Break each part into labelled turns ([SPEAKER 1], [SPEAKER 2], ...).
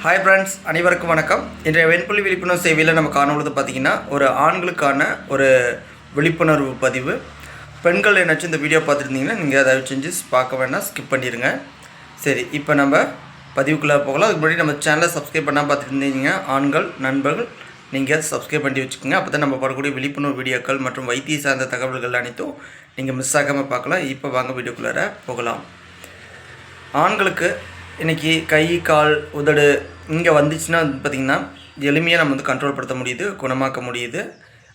[SPEAKER 1] Hi friends, அனைவருக்கும் வணக்கம். இன்றைய வெண்புள்ளி விழிப்புணர்வு சேவையில் நம்ம காணுவது பார்த்திங்கன்னா ஒரு ஆண்களுக்கான ஒரு விழிப்புணர்வு பதிவு. பெண்கள் என்னாச்சும் இந்த வீடியோ பார்த்துருந்தீங்கன்னா நீங்கள் அதை செஞ்சு பார்க்க வேண்டாம், ஸ்கிப் பண்ணிடுங்க. சரி, இப்போ நம்ம பதிவுக்குள்ளே போகலாம். அதுக்கு முன்னாடி நம்ம சேனலை சப்ஸ்கிரைப் பண்ணால் பார்த்துருந்தீங்க ஆண்கள் நண்பர்கள் நீங்கள் சப்ஸ்கிரைப் பண்ணி வச்சுக்கோங்க. அப்போ தான் நம்ம போடக்கூடிய விழிப்புணர்வு வீடியோக்கள் மற்றும் வைத்திய சார்ந்த தகவல்கள் அனைத்தும் நீங்கள் மிஸ் ஆகாமல் பார்க்கலாம். இப்போ வாங்க வீடியோக்குள்ளே போகலாம். ஆண்களுக்கு இன்றைக்கி கை கால் உதடு இங்கே வந்துச்சுன்னா பார்த்திங்கன்னா எளிமையாக நம்ம கண்ட்ரோல் படுத்த முடியுது, குணமாக்க முடியுது.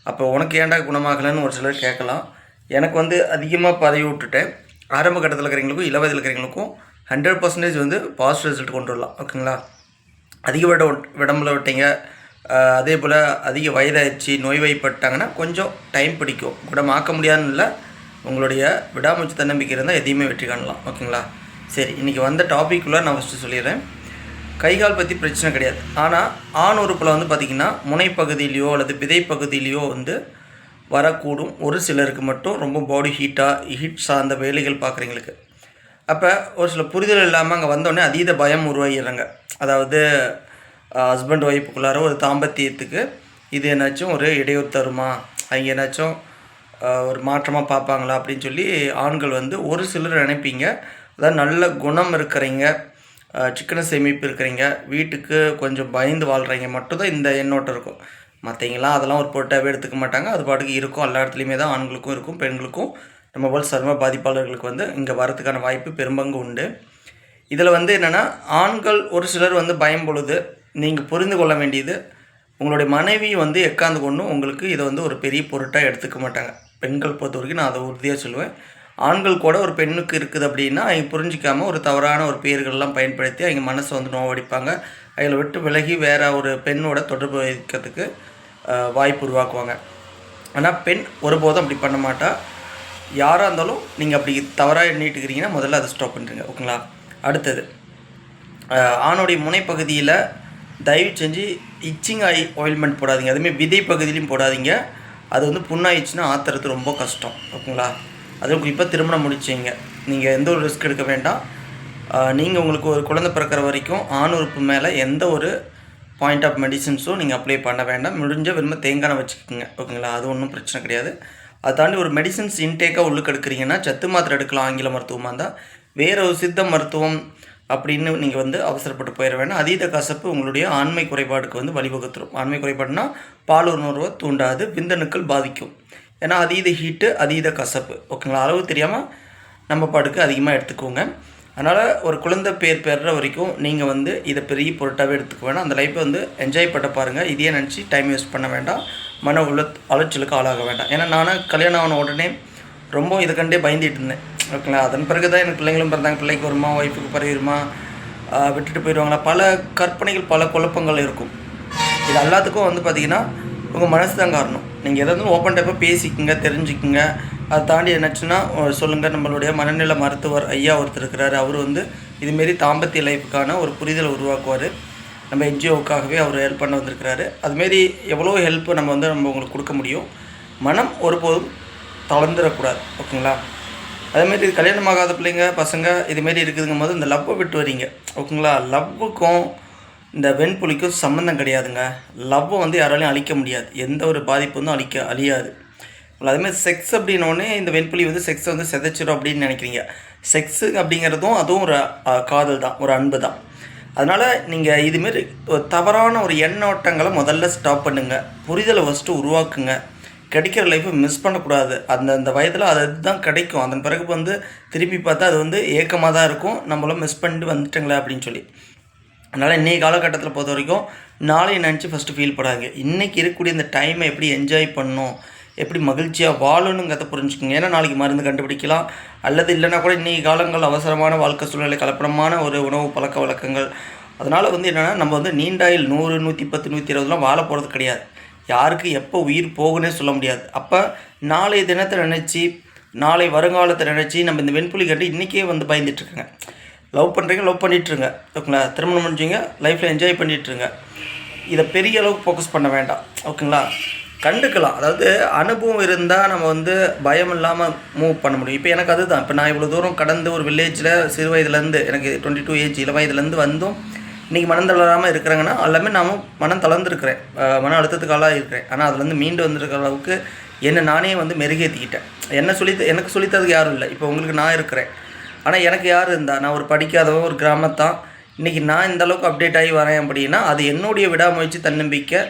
[SPEAKER 1] அப்போ உனக்கு ஏன்டா குணமாகலைன்னு ஒரு சிலர் கேட்கலாம். எனக்கு அதிகமாக பதவி விட்டுட்டேன். ஆரம்ப கட்டத்தில் இருக்கிறவங்களுக்கும் இளவயதில் இருக்கிறவங்களுக்கும் 100% பாசிட்டிவ் ரிசல்ட் கொண்டு வரலாம். ஓகேங்களா? அதிக விடம்பில் விட்டீங்க, அதே போல் அதிக வயதாகிடுச்சு, நோய்வாய்ப்பட்டாங்கன்னா கொஞ்சம் டைம் பிடிக்கும். குணமாக்க முடியாதுன்னு இல்லை, உங்களுடைய விடாமுயற்சி தன்னம்பிக்கை இருந்தால் எதையுமே வெற்றி காணலாம். ஓகேங்களா? சரி, இன்றைக்கி வந்த டாப்பிக்குள்ளே நான் ஃபஸ்ட்டு சொல்லிடுறேன். கைகால் பற்றி பிரச்சனை கிடையாது. ஆனால் ஆண் உறுப்பில் பார்த்திங்கன்னா முனைப்பகுதியிலையோ அல்லது விதைப்பகுதியிலையோ வரக்கூடும். ஒரு சிலருக்கு மட்டும் ரொம்ப பாடி ஹீட் சார்ந்த வேலைகள் பார்க்குறவங்களுக்கு. அப்போ ஒரு சில புரிதல் இல்லாமல் அங்கே வந்தோடனே அதீத பயம் உருவாகிடுறாங்க. அதாவது ஹஸ்பண்ட் ஒய்ஃபுக்குள்ளார ஒரு தாம்பத்தியத்துக்கு இது என்னாச்சும் ஒரு இடையூறு தருமா, அவங்க என்னாச்சும் ஒரு மாற்றமாக பார்ப்பாங்களா அப்படின்னு சொல்லி ஆண்கள் ஒரு சிலர் நினைப்பீங்க. அதாவது நல்ல குணம் இருக்கிறீங்க, சிக்கன சேமிப்பு இருக்கிறீங்க, வீட்டுக்கு கொஞ்சம் பயந்து வாழ்கிறீங்க மட்டும்தான் இந்த எண்ணோட்டம் இருக்கும். மற்றவங்களாம் அதெல்லாம் ஒரு பொருட்டாகவே எடுத்துக்க மாட்டாங்க. அது பாட்டுக்கு இருக்கும். எல்லா இடத்துலையுமே தான் ஆண்களுக்கும் இருக்கும், பெண்களுக்கும் நம்ம போல் சர்ம பாதிப்பாளர்களுக்கு இங்கே வரதுக்கான வாய்ப்பு பெரும்பங்கு உண்டு. இதில் என்னென்னா ஆண்கள் ஒரு சிலர் பயம் பொழுது நீங்கள் புரிந்து கொள்ள வேண்டியது, உங்களுடைய மனைவி எக்காந்து கொண்டும் உங்களுக்கு இதை ஒரு பெரிய பொருட்டாக எடுத்துக்க மாட்டாங்க. பெண்கள் பொறுத்த வரைக்கும் நான் அதை உறுதியாக சொல்லுவேன். ஆண்கள் கூட ஒரு பெண்ணுக்கு இருக்குது அப்படின்னா அவங்க புரிஞ்சிக்காமல் ஒரு தவறான ஒரு பெயர்கள்லாம் பயன்படுத்தி அவங்க மனசை நோவடிப்பாங்க. அதில் விட்டு விலகி வேறு ஒரு பெண்ணோட தொடர்பு வைக்கிறதுக்கு வாய்ப்பு உருவாக்குவாங்க. ஆனால் பெண் ஒருபோதும் அப்படி பண்ண மாட்டா. யாராக இருந்தாலும் நீங்கள் அப்படி தவறாக எண்ணிட்டுக்கிறீங்கன்னா முதல்ல அதை ஸ்டாப் பண்ணுறீங்க. ஓகேங்களா? அடுத்தது, ஆணுடைய முனைப்பகுதியில் தயவு செஞ்சு இச்சிங் ஆயில்மெண்ட் போடாதீங்க. அதுமாதிரி விதை பகுதியிலையும் போடாதீங்க. அது புண்ணாயிடுச்சுன்னா ஆற்றுறது ரொம்ப கஷ்டம். ஓகேங்களா? அதுவும் குறிப்பாக திருமணம் முடிச்சிங்க, நீங்கள் எந்த ஒரு ரிஸ்க் எடுக்க வேண்டாம். நீங்கள் உங்களுக்கு ஒரு குழந்தை பிறக்கிற வரைக்கும் ஆண் உறுப்பு மேலே எந்த ஒரு பாயிண்ட் ஆஃப் மெடிசன்ஸும் நீங்கள் அப்ளை பண்ண வேண்டாம். முடிஞ்ச விரும்ப தேங்காய் வச்சுக்கோங்க. ஓகேங்களா? அது ஒன்றும் பிரச்சனை கிடையாது. அதை தாண்டி ஒரு மெடிசன்ஸ் இன்டேக்காக உள்ளுக்கு எடுக்கிறீங்கன்னா சத்து மாத்திரை எடுக்கலாம். ஆங்கில மருத்துவமாக இருந்தால் வேறு ஒரு சித்த மருத்துவம் அப்படின்னு நீங்கள் அவசரப்பட்டு போயிட வேண்டாம். அதீத கசப்பு உங்களுடைய ஆண்மை குறைபாடுக்கு வழிவகுத்துரும். ஆண்மை குறைபாடுனா பால் உணர்வை தூண்டாது, விந்தணுக்கள் பாதிக்கும். ஏன்னா அதீத ஹீட்டு, அதீத கசப்பு. ஓகேங்களா? அளவு தெரியாமல் நம்ம பாட்டுக்கு அதிகமாக எடுத்துக்கோங்க. அதனால் ஒரு குழந்தை பெறுற வரைக்கும் நீங்கள் இதை பெரிய பொருட்டாகவே எடுத்துக்க வேண்டாம். அந்த லைஃப்பை என்ஜாய் பண்ண பாருங்கள். இதையே நினச்சி டைம் வேஸ்ட் பண்ண வேண்டாம், மன அலைச்சலுக்கு ஆளாக வேண்டாம். ஏன்னா நான் கல்யாணம் ஆன உடனே ரொம்ப இதை கண்டே பயந்துட்டு இருந்தேன். ஓகேங்களா? அதன் பிறகு தான் எனக்கு பிள்ளைங்களும் பிறந்தாங்க. பிள்ளைக்கு வருமா, ஒய்ஃபுக்கு பரவிடுமா, விட்டுட்டு போயிடுவாங்களா, பல கற்பனைகள், பல குழப்பங்கள் இருக்கும். இது எல்லாத்துக்கும் பார்த்திங்கன்னா உங்கள் மனசு தான் காரணம். நீங்கள் எதாவது ஓப்பன் டைப்பாக பேசிக்கோங்க, தெரிஞ்சுக்குங்க. அதை தாண்டி என்னாச்சுன்னா சொல்லுங்கள். நம்மளுடைய மனநிலை மருத்துவர் ஐயா ஒருத்தர் இருக்கிறார். அவர் இதுமாரி தாம்பத்திய லைஃபுக்கான ஒரு புரிதலை உருவாக்குவார். நம்ம என்ஜிஓவுக்காகவே அவர் ஹெல்ப் பண்ண வந்திருக்கிறாரு. அதுமாரி எவ்வளோ ஹெல்ப்பு நம்ம உங்களுக்கு கொடுக்க முடியும். மனம் ஒருபோதும் தளர்ந்துடக்கூடாது. ஓகேங்களா? அதேமாரி கல்யாணமாகாத பிள்ளைங்க பசங்க இதுமாரி இருக்குதுங்கும் போது இந்த லவ்வை விட்டு வரீங்க. ஓகேங்களா? லவ்வுக்கும் இந்த வெண்புலிக்கும் சம்மந்தம் கிடையாதுங்க. லவ்வை யாராலையும் அழிக்க முடியாது. எந்த ஒரு பாதிப்பு அழியாது. அதேமாதிரி செக்ஸ் அப்படின்னோடனே இந்த வெண்புலி செக்ஸை சிதைச்சிடும் அப்படின்னு நினைக்கிறீங்க. செக்ஸு அப்படிங்கிறதும் அதுவும் ஒரு காதல் தான், ஒரு அன்பு தான். அதனால் நீங்கள் இதுமாரி ஒரு தவறான ஒரு எண்ணோட்டங்களை முதல்ல ஸ்டாப் பண்ணுங்கள். புரிதலை ஃபஸ்ட்டு உருவாக்குங்க. கிடைக்கிற லைஃப்பை மிஸ் பண்ணக்கூடாது. அந்த வயதில் அது தான் கிடைக்கும். அதன் பிறகு திருப்பி பார்த்தா அது ஏக்கமாக தான் இருக்கும். நம்மளும் மிஸ் பண்ணிட்டு வந்துட்டுங்களே அப்படின்னு சொல்லி. அதனால் இன்றைக்கி காலகட்டத்தில் பொறுத்த வரைக்கும் நாளையை நினச்சி ஃபஸ்ட்டு ஃபீல் பண்ணாங்க. இன்றைக்கி இருக்கக்கூடிய இந்த டைமை எப்படி என்ஜாய் பண்ணணும், எப்படி மகிழ்ச்சியாக வாழணுங்கிறத புரிஞ்சுக்கோங்க. ஏன்னா நாளைக்கு மருந்து கண்டுபிடிக்கலாம், அல்லது இல்லைனா கூட இன்றைக்கி காலங்கள் அவசரமான வாழ்க்கை சூழ்நிலை, கலப்படமான ஒரு உணவு பழக்க வழக்கங்கள். அதனால் என்னென்னா நம்ம நீண்டாயில் 100, 110, 120 வாழ போகிறது கிடையாது. யாருக்கு எப்போ உயிர் போகுன்னே சொல்ல முடியாது. அப்போ நாளைய தினத்தை நினச்சி, நாளை வருங்காலத்தை நினச்சி நம்ம இந்த வெண்புலி கண்டு இன்றைக்கே பயந்துட்டுருக்கேங்க. லவ் பண்ணுறீங்க, லவ் பண்ணிகிட்ருங்க. ஓகேங்களா? திருமணம் முடிஞ்சிங்க, லைஃப்பில் என்ஜாய் பண்ணிகிட்ருங்க. இதை பெரிய அளவுக்கு ஃபோக்கஸ் பண்ண வேண்டாம். ஓகேங்களா? கண்டுக்கலாம். அதாவது அனுபவம் இருந்தால் நம்ம பயம் இல்லாமல் மூவ் பண்ண முடியும். இப்போ எனக்கு அதுதான். இப்போ நான் இவ்வளோ தூரம் கடந்து ஒரு வில்லேஜில் சிறு வயதுலேருந்து எனக்கு 22 ஏஜ் இள வயதுலேருந்து இன்றைக்கி மனம் தளராமல் இருக்கிறாங்கன்னா எல்லாமே நான் மனம் தளர்ந்துருக்கிறேன், மன அழுத்தத்துக்கு ஆளாக இருக்கிறேன். ஆனால் அதுலேருந்து மீண்டு வந்திருக்கிற அளவுக்கு என்னை நானே வந்து மெருகேற்றிக்கிட்டேன். எனக்கு சொல்லித்ததுக்கு யாரும் இல்லை. இப்போ உங்களுக்கு நான் இருக்கிறேன், ஆனால் எனக்கு யார் இருந்தா? நான் ஒரு படிக்காதவன், ஒரு கிராமத்தான். இன்றைக்கி நான் இந்த அளவுக்கு அப்டேட் ஆகி வரேன் அப்படின்னா அது என்னுடைய விடாமுயற்சி, தன்னம்பிக்கை.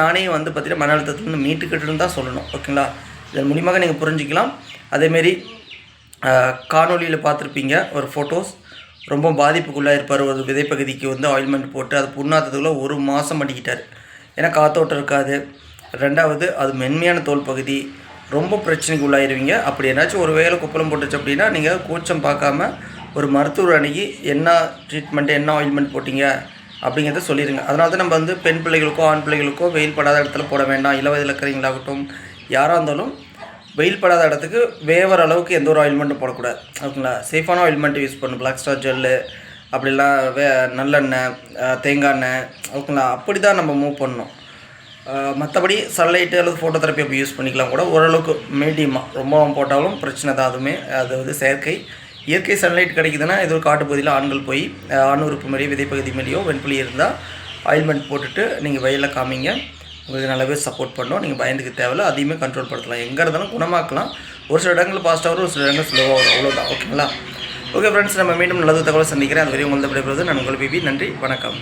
[SPEAKER 1] நானே வந்து பார்த்திங்கன்னா மன அழுத்தத்துலேருந்து மீட்டுக்கிட்டுன்னு தான் சொல்லணும். ஓகேங்களா? இதன் மூலியமாக நீங்கள் புரிஞ்சிக்கலாம். அதேமாரி காணொலியில் பார்த்துருப்பீங்க, ஒரு ஃபோட்டோஸ் ரொம்ப பாதிப்புக்குள்ளாக இருப்பார். ஒரு விதைப்பகுதிக்கு வந்து ஆயில்மெண்ட் போட்டு அது புண்ணாத்ததுக்குள்ளே 1 மாதம் அடிக்கிட்டார். ஏன்னா காத்தோட்டம் இருக்காது. 2வது அது மென்மையான தோல் பகுதி, ரொம்ப பிரச்சனைக்கு உள்ளாயிருவீங்க. அப்படி ஏதாச்சும் ஒரு வேலை குப்பலம் போட்டுச்சு அப்படின்னா நீங்கள் கூச்சம் பார்க்காம ஒரு மருத்துவர் அணுகி என்ன ட்ரீட்மெண்ட்டு, என்ன ஆயில்மெண்ட் போட்டிங்க அப்படிங்கிறத சொல்லிடுங்க. அதனால தான் நம்ம வந்து பெண் பிள்ளைகளுக்கோ ஆண் பிள்ளைகளுக்கோ வெயில் படாத இடத்துல போட வேண்டாம். இளவயதில் இருக்கிறவங்களாகட்டும் யாராக இருந்தாலும் வெயில் படாத இடத்துக்கு வேவர அளவுக்கு எந்த ஒரு ஆயில்மெண்ட்டும் போடக்கூடாது. ஓகேங்களா? சேஃபான ஆயில்மெண்ட் யூஸ் பண்ணணும். பிளாக் ஸ்டார் ஜெல்லு அப்படிலாம் நல்லெண்ணெய், தேங்காய் எண்ணெய். ஓகேங்களா? அப்படி தான் நம்ம மூவ் பண்ணணும். மற்றபடி சன்லைட்டு அல்லது ஃபோட்டோ தெரப்பி அப்படி யூஸ் பண்ணிக்கலாம் கூட, ஓரளவுக்கு மீடியமாக. ரொம்பவும் போட்டாலும் பிரச்சனை தான். அதுவுமே அது வந்து செயற்கை. இயற்கை சன்லைட் கிடைக்குதுன்னா இது ஒரு காட்டுப்பகுதியில் ஆண்கள் போய் ஆண் உறுப்பு மேலேயோ விதைப்பகுதி மேலேயோ வெண்புலி இருந்தால் ஆயில்மெண்ட் போட்டுட்டு நீங்கள் வெயிலில் காமிங்க. உங்களுக்கு நல்லாவே சப்போர்ட் பண்ணோம். நீங்கள் பயந்துக்கு தேவையில்லை. அதையுமே கண்ட்ரோல் படுத்தலாம். எங்கே இருந்தாலும் குணமாக்கலாம். ஒரு சில இடங்கள் ஃபாஸ்ட்டாக வரும், ஒரு சில இடங்கள் ஸ்லோவாக வரும். அவ்வளோதான். ஓகேங்களா? ஓகே ஃப்ரெண்ட்ஸ், நம்ம மீண்டும் நல்லது தகவலை சந்திக்கிறேன். அது வரையும் உங்களது விடைபெறுவது நான் உங்கள் பிபி. நன்றி, வணக்கம்.